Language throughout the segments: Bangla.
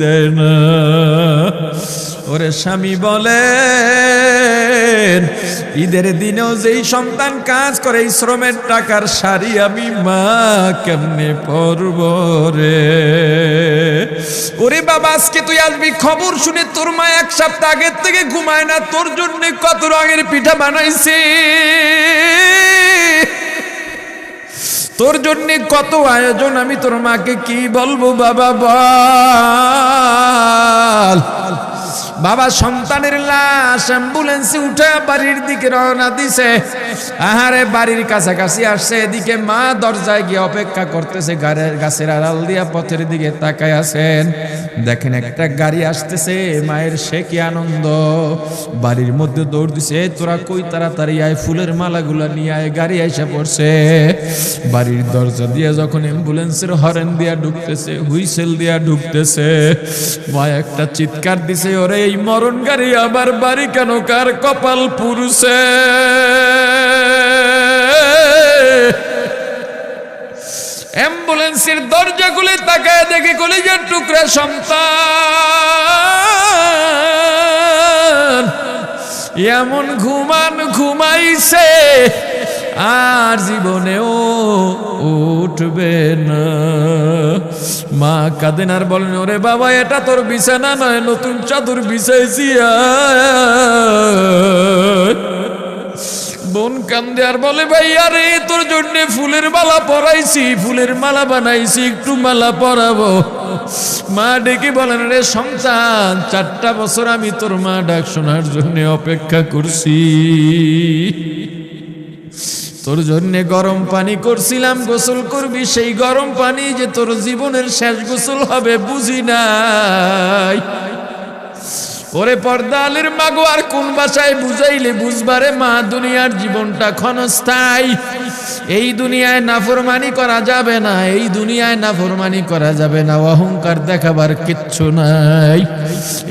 দেয় না। ওরে স্বামী বলেন, ঈদের দিনেও যেই সন্তান কাজ করে এই শ্রমের টাকার শাড়ি আমি মা কেমনে পরব রে। ওরে বাবা, আজকে তুই আসবি, খবর শুনে তোর মা এক সপ্তাহ আগের থেকে ঘুমায় না, তোর জন্য কত রঙের পিঠা বানাইছে, তোর জন্য কত আয়োজন, আমি তোর মাকে কি বলবো বাবা বল। বাবা সন্তানের লাশ অ্যাম্বুলেন্সে উঠে বাড়ির দিকে রওনা দিছে। আহারে বাড়ির কাছাকাছি আসছে, এদিকে মা দরজায় গিয়ে অপেক্ষা করতেছে, গাছের আড়াল দিয়া পথের দিকে তাকায় আছেন। দেখেন একটা গাড়ি আসতেছে, মায়ের সে কি আনন্দ, বাড়ির মধ্যে দৌড় দিছে, তোরা কই তাড়াতাড়ি আয়, ফুলের মালাগুলা নিয়ে আয়, গাড়ি এসে পড়ছে। বাড়ির দরজা দিয়ে যখন অ্যাম্বুলেন্সের হরেন দিয়া ঢুকতেছে, হুইসেল দিয়া ঢুকতেছে, মা একটা চিৎকার দিছে, ওরে এই মরণ গাড়ি আবার বাড়ি কেন, কার কপাল পুরুষে। অ্যাম্বুলেন্সের দরজা খুলে তাকায় দেখে কলিজার টুকরা সন্তান এমন ঘুমাইছে আর জীবনেও উঠবে না। মা কাঁদেন আর বলেন, ওরে বাবা এটা তোর বিছানা নয়, নতুন চাদর বিছাইছি। বোন কান্দে আর বলে, ভাই আরে তোর জন্য ফুলের মালা পরাইছি, ফুলের মালা বানাইছি, একটু মালা পরাবো। মা ডেকে বলেন, রে সন্তান, 4টা বছর আমি তোর মা ডাক শোনার জন্য অপেক্ষা করছি, তোর জন্য গরম পানি করছিলাম, গোসল করবি, সেই গরম পানি যে তোর জীবনের শেষ গোসল হবে বুঝি নাই। ওরে পর্দালের মাগো, আর কোন ভাষায় বুঝাইলে বুঝবারে মা, দুনিয়ার জীবনটা ক্ষণস্থায়ী, এই দুনিয়ায় নাফরমানি করা যাবে না, এই দুনিয়ায় নাফরমানি করা যাবে না, অহংকার দেখাবার কিচ্ছু নাই,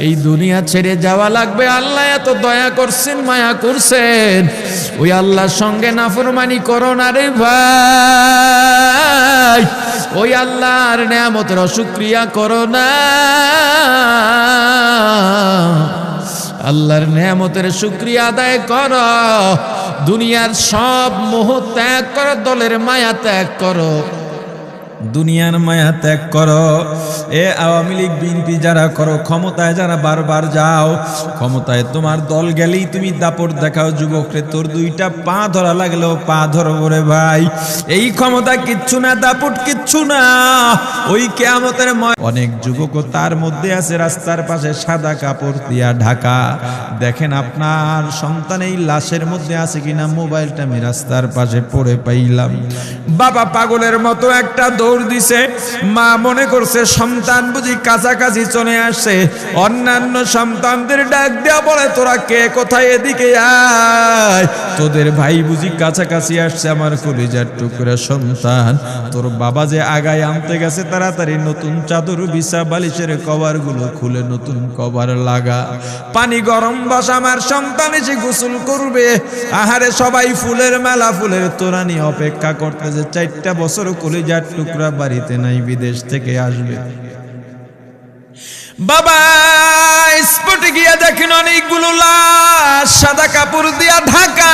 এই দুনিয়া ছেড়ে যাওয়া লাগবে। আল্লাহ এত দয়া করছেন, মায়া করছেন, ওই আল্লাহর সঙ্গে নাফরমানি করো না রে ভাই, ওই আল্লাহর নেয়ামতের অশুকরিয়া করো না, আল্লাহর নেয়ামতের শুকরিয়া আদায় করো, দুনিয়ার সব মোহ ত্যাগ করো, দলের মায়া ত্যাগ করো, দুনিয়ার মায়া ত্যাগ করো। এ আওয়ামী লীগ বিএনপি যারা করো, ক্ষমতায় যারা বারবার যাও, ক্ষমতায় তোমার দল গেলেই তুমি দাপট দেখাও, যুবকরে তোর 2টা পা ধরা লাগলেও পা ধরবো রে ভাই, এই ক্ষমতা কিচ্ছু না, দাপট কিচ্ছু না, ওই কিয়ামতের অনেক যুবকও তার মধ্যে আছে রাস্তার পাশে সাদা কাপড় দিয়া ঢাকা। দেখেন আপনার সন্তান এই লাশের মধ্যে আছে কিনা, মোবাইলটা আমি রাস্তার পাশে পড়ে পাইলাম। বাবা পাগলের মতো একটা দৌড় দিছে, মা মনে করছে সন্তান বুঝি কাছাকাছি চলে আসছে, অন্যান্য সন্তানদের ডাক দেয়া বলে, তোরা কে কোথায়, এদিকে আয়, তোদের ভাই বুঝি কাছাকাছি আসছে, আমার কলিজার টুকরা সন্তান, তোর বাবা যে আগায় আনতে গেছে, তাড়াতাড়ি নতুন চাদর বিছা, বালিশের কভার গুলো খুলে নতুন কভার লাগা, পানি গরম বসা, আমার সন্তান এসে গোসল করবে। আহারে সবাই ফুলের মেলা, ফুলের তোড়া নিয়ে অপেক্ষা করতেছে, 4টা বছর কলিজার টুকরা বাড়িতে নাই, বিদেশ থেকে আসবে। বাবা স্পটে গিয়া দেখেন অনেকগুলো লাশ সাদা কাপড় দিয়া ঢাকা,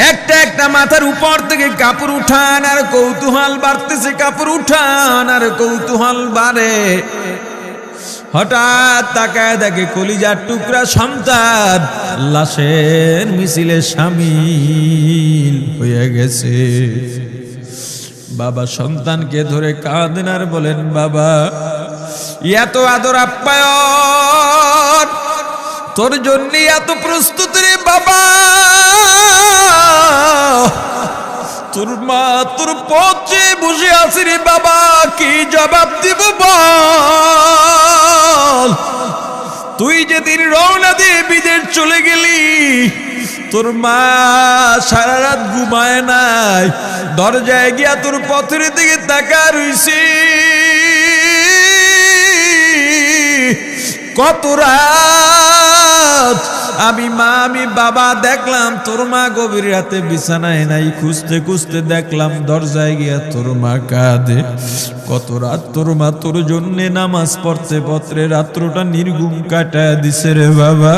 একটা একটা মাথার উপর থেকে কাপড় উঠান আর কৌতূহল বাড়তেছে, কাপড় উঠান আর কৌতূহল বাড়ে। হঠাৎ তাকায় দেখে কলিজার টুকরা সন্তান লাশের মিছিলে শামিল হয়ে গেছে। বাবা সন্তানকে ধরে কাঁদেন আর বলেন, বাবা এত আদর আপ্যায়ন, তোর জন্য এত প্রস্তুতি রে বাবা, তোর মা তোর পথে বসে আছে রে বাবা, কি জবাব দিব বল। তুই যেদিন রওনা দিয়ে বিদেশ চলে গেলি, তোর মা সারা রাত ঘুমায় নাই, দরজায় গিয়া তোর পথের দিকে তাকা রইছি, কত রাত আমি মা আমি বাবা দেখলাম তোর মা গভীর রাতে বিছানায় নাই, খুঁজতে খুঁজতে দেখলাম দরজায় গিয়া তোর মা কাঁদে। কত রাত তোর মা তোর জন্যে নামাজ পড়তে পড়তে রাত্রটা নির্ঘুম কাটায় দিছে রে বাবা।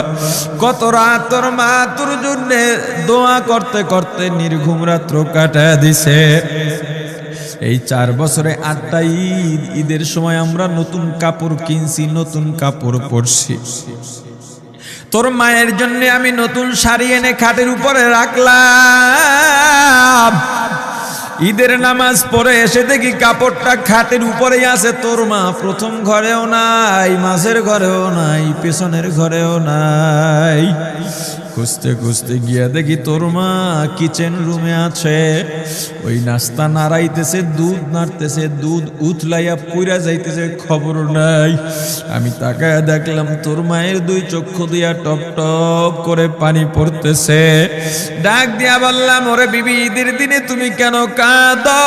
কত রাত তোর মা তোর জন্যে দোয়া করতে করতে নির্ঘুম রাত্র কাটায় দিছে। এই 4 বছরে 8টা ঈদ, ঈদের সময় আমরা নতুন কাপড় কিনছি, নতুন কাপড় পরছি। তোর মায়ের জন্য আমি নতুন শাড়ি এনে খাটের উপরে রাখলাম। ঈদের নামাজ পড়ে এসে দেখি কাপড়টা খাটের উপরেই আছে, তোর মা প্রথম ঘরেও নাই, মাঝের ঘরেও নাই, পেছনের ঘরেও নাই। খুঁজতে খুঁজতে গিয়া দেখি তোর মা কিচেন রুমে আছে, ওই নাস্তা নাড়াইতেছে, দুধ নাড়তেছে, দুধ উথলাইয়া পুইরা যাইতেছে, খবর নাই। আমি তাকায় দেখলাম তোর মায়ের 2 চক্ষু দিয়া টপ টপ করে পানি পড়তেছে। ডাক দিয়া বললাম, ওরে বিবি, ঈদের দিনে তুমি কেন কাঁদো?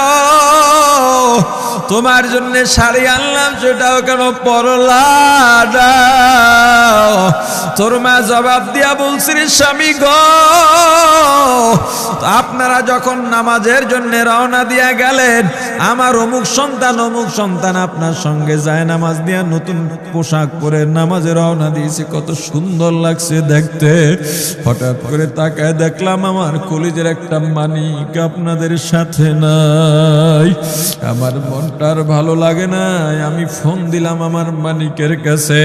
তোমার জন্য শাড়ি আনলাম, সেটাও কেন পরলা না? তোর মা জবাব দিয়া বলছে, স্বামী গো, আপনারা যখন নামাজের জন্য রওনা দিয়া গেলেন, আমার অমুক সন্তান আপনার সঙ্গে যায় নামাজ দিয়া নতুন পোশাক পরে নামাজে রওনা দিয়েছে, কত সুন্দর লাগছে দেখতে। হঠাৎ করে তাকায় দেখলাম আমার কলিজের একটা মানিক আপনাদের সাথে নাই। আমার মনটার ভালো লাগে না। আমি ফোন দিলাম আমার মানিকের কাছে।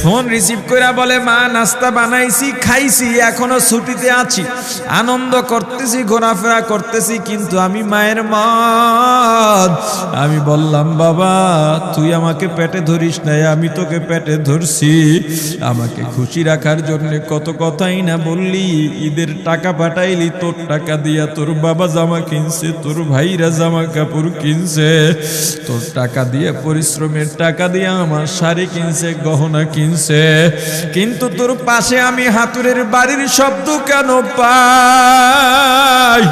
ফোন রিসিভ করে বলে, মা নাস্তা বানাইছি, খাইছি, এখনো ছুটিতে আছি, আনন্দ করতেছি, ঘোরাফেরা করতেছি, কিন্তু আমি মায়ের মন। আমি বললাম, বাবা তুই আমাকে পেটে ধরিস নাই, আমি তোকে পেটে ধরছি। আমাকে খুশি রাখার জন্য কত কথাই না বললি, ঈদের টাকা পাঠাইলি, তোর টাকা দিয়া তোর বাবা জামা কিনছে, তোর ভাইরা জামা কাপড় কিনছে, তোর টাকা দিয়ে, পরিশ্রমের টাকা দিয়ে আমার শাড়ি কিনছে, গহনা কিনছে, কিন্তু তোর পাশে আমি হাতুড়ের বাড়ির শব্দ কেন পাই?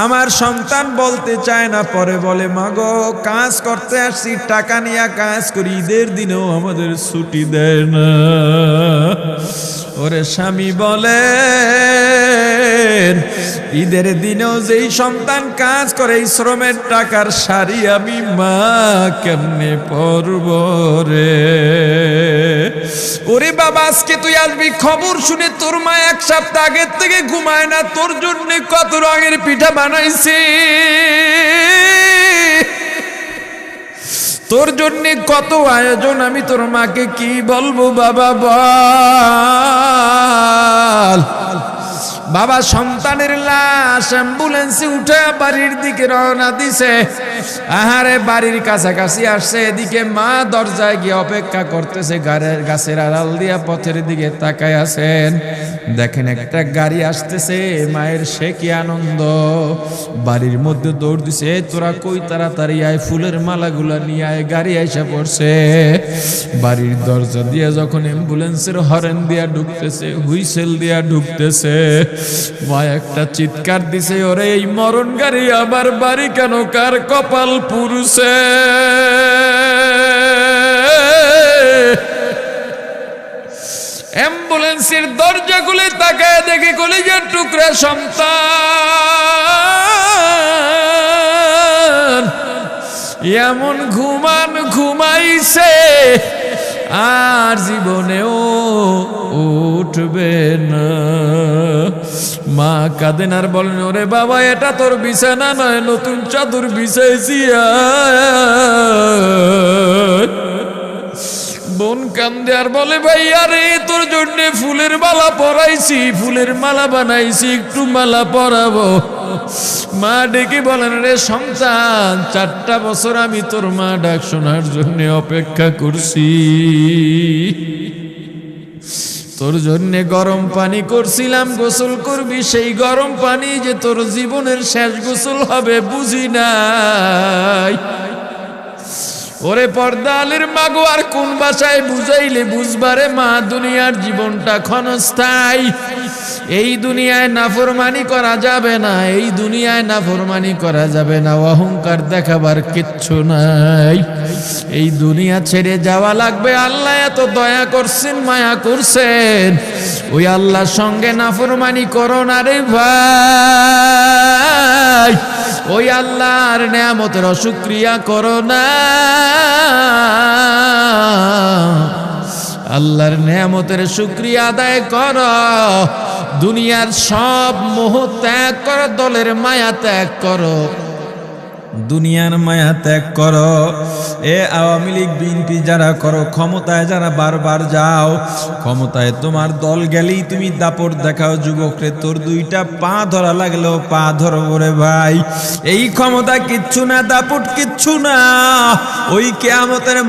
আমার সন্তান বলতে চায় না, পরে বলে, মাগো কাজ করতে আসছি, টাকা নিয়ে কাজ করি, ঈদের দিনেও আমাদের ছুটি দেয় না। ওরে স্বামী বলেন, ঈদের দিনেও যেই সন্তান কাজ করে, এই শ্রমের টাকার শাড়ি আমি মা কেমনে পরব রে? ওরে বাবা, আজকে তুই আসবি, খবর শুনে তোর মা 1 সপ্তাহ আগের থেকে ঘুমায় না, তোর জন্য কত রঙের পিঠা বানাইছি, তোর জন্য কত আয়োজন, আমি তোর মাকে কি বলবো বাবা বল। বাবা সন্তানের লাশ অ্যাম্বুলেন্সে উঠে বাড়ির দিকে রওনা দিছে। আহারে বাড়ির কাছাকাছি আসছে, এদিকে মা দরজায় গিয়ে অপেক্ষা করতেছে, গাছের আড়াল দিয়া পথের দিকে তাকায় আছেন। দেখেন একটা গাড়ি আসতেছে, মায়ের সে কি আনন্দ, বাড়ির মধ্যে দৌড় দিছে, তোরা কই, তাড়াতাড়ি আয়, ফুলের মালাগুলা নিয়ে আয়, গাড়ি এসে পড়ছে। বাড়ির দরজা দিয়ে যখন অ্যাম্বুলেন্সের হরেন দিয়া ঢুকতেছে, হুইসেল দিয়া ঢুকতেছে, মা একটা চিৎকার দিছে, ওরে এই মরণ গাড়ি আমার বাড়ি কেন, কার কপাল পুরুষে? অ্যাম্বুলেন্সের দরজা খুলে তাকায় দেখে কলিজার টুকরা সন্তান এমন ঘুমাইছে, আর জীবনেও উঠবে না। মা কাঁদেন আর বলেন, ওরে বাবা, এটা তোর বিছানা নয়, নতুন চাদর বিছাইছি। বোন কান্দে আর বলে, ভাই আরে তোর জন্য ফুলের মালা পরাইছি, ফুলের মালা বানাইছি, একটু মালা পরাবো। মা ডেকে বলেন, রে সন্তান, 4টা বছর আমি তোর মা ডাক শোনার জন্য অপেক্ষা করছি, তোর জন্য গরম পানি করছিলাম, গোসল করবি, সেই গরম পানি যে তোর জীবনের শেষ গোসল হবে বুঝি নাই। ওরে পর্দা আলীর মাগো আর কোন ভাষায় বুঝাইলে বুঝবারে মা দুনিয়ার জীবনটা ক্ষণস্থায়ী। এই দুনিয়ায় নাফরমানি করা যাবে না, এই দুনিয়ায় নাফরমানি করা যাবে না, অহংকার দেখাবার কিচ্ছু নাই। এই দুনিয়া ছেড়ে যাওয়া লাগবে। আল্লাহ এত দয়া করছেন, মায়া করছেন, ওই আল্লাহর সঙ্গে নাফরমানি করো না রে ভাই, ওই আল্লাহর নেয়ামতের অশুকরিয়া করো না। আল্লাহর নেয়ামতের শুকরিয়া আদায় করো, দুনিয়ার সব মোহ ত্যাগ করো, দলের মায়া ত্যাগ করো, দুনিয়ার মায়া ত্যাগ করো। এ আওয়ামী লীগ বিএনপি যারা করো, ক্ষমতায় যারা বারবার যাও, ক্ষমতায় তোমার দল গেলেই তুমি দাপট দেখাও। যুবক রে, তোর দুইটা পা ধরা লাগলেও পা ধরবো রে ভাই। এই ক্ষমতা কিচ্ছু না, দাপট কিচ্ছু না, ওই কিয়ামতের